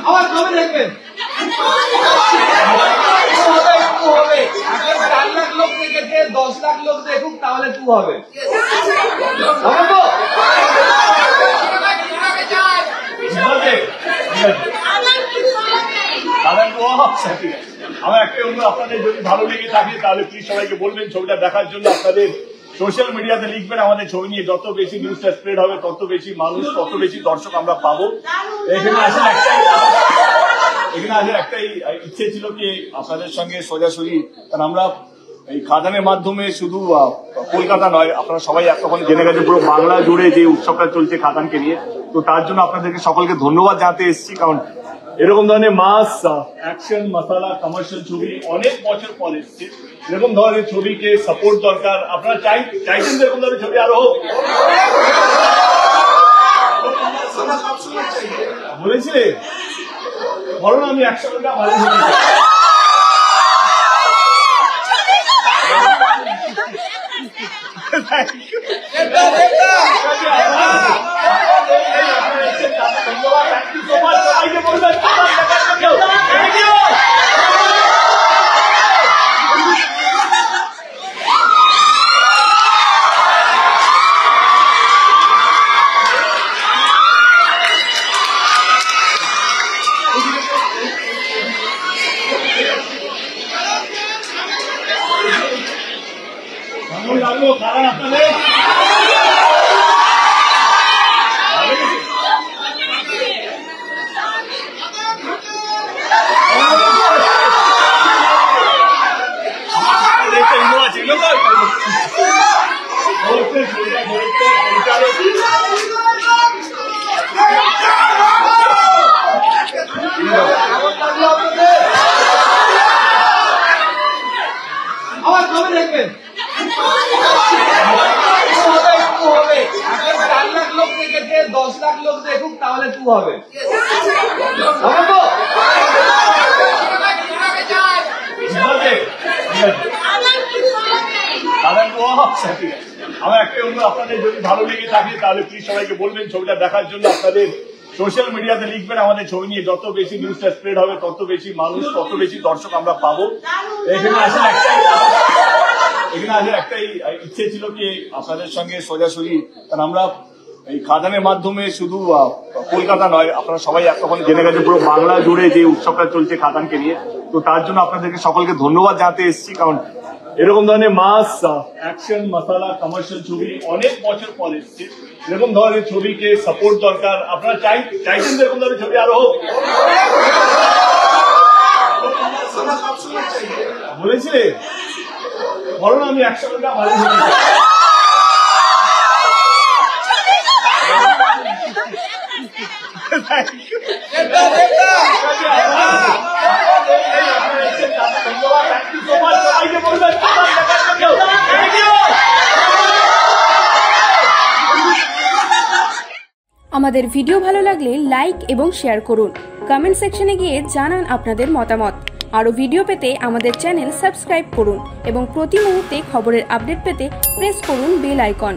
আমার কবে দেখবেন 4 লাখ লোক দেখেছে 10 লাখ লোক দেখুক তাহলে কি হবে আমার একটা অনুরোধ, আপনাদের যদি ভালো লেগে থাকে তাহলে প্লিজ সবাইকে বলবেন ছবিটা দেখার জন্য। আপনাদের সোশ্যাল মিডিয়াতে লিখবেন, আমাদের ছবি নিয়ে যত বেশি নিউজটা স্প্রেড হবে তত বেশি মানুষ, তত বেশি দর্শক আমরা পাবো। এখানে আসার একটাই ইচ্ছে ছিল কি আপনাদের সঙ্গে সোজাসুজি, কারণ আমরা এই খাদানের মাধ্যমে শুধু কলকাতা নয়, আপনারা সবাই এতক্ষণ জেনে গেছে পুরো বাংলা জুড়ে যে উৎসবটা চলছে খাদানকে নিয়ে। তো তার জন্য আপনাদেরকে সকলকে ধন্যবাদ জানাতে এসেছি, কারণ এরকম ধরনের মাস অ্যাকশন মশালা কমার্শিয়াল ছবি অনেক বছর পর এসছে। এরকম ধরনের ছবিকে সাপোর্ট দরকার। আপনারা চাইছেন এরকম ধরনের ছবি আরো হোক? বলেছিলে বলো না, আমি 100 টাকা ভালো কারণ আপনাদের আমার কবে দেখবেন 4 লাখ লোক দেখেছে 10 লাখ লোক দেখুক তাহলে কি হবে আমার একটা অনুরোধ, আপনাদের যদি ভালো লেগে থাকে তাহলে প্লিজ সবাইকে বলবেন ছবিটা দেখার জন্য। আপনাদের সোশ্যাল মিডিয়াতে লিখবেন, আমাদের ছবি নিয়ে যত বেশি নিউজটা স্প্রেড হবে তত বেশি মানুষ, তত বেশি দর্শক আমরা পাবো। এখানে আসার একটাই ইচ্ছে ছিল কি আপনাদের সঙ্গে সোজাসুজি, কারণ আমরা এই খাদানের মাধ্যমে শুধু কলকাতা নয়, আপনারা সবাই এতক্ষণ জেনে গেছে পুরো বাংলা জুড়ে যে উৎসবটা চলছে খাদানকে নিয়ে। তো তার জন্য আপনাদেরকে সকলকে ধন্যবাদ জানাতে এসেছি, কারণ এরকম ধরনের মাস অ্যাকশন মশালা কমার্শিয়াল ছবি অনেক বছর পর এসছে। এরকম ধরনের ছবিকে সাপোর্ট দরকার। আপনারা চাইছেন এরকম ধরনের ছবি আরো হোক? বলেছিলে বলো না, আমি 100 টাকা ভালো আমাদের ভিডিও ভালো লাগলে লাইক এবং শেয়ার করুন। কমেন্ট সেকশনে গিয়ে জানান আপনাদের মতামত। আরও ভিডিও পেতে আমাদের চ্যানেল সাবস্ক্রাইব করুন এবং প্রতি মুহূর্তে খবরের আপডেট পেতে প্রেস করুন বেল আইকন।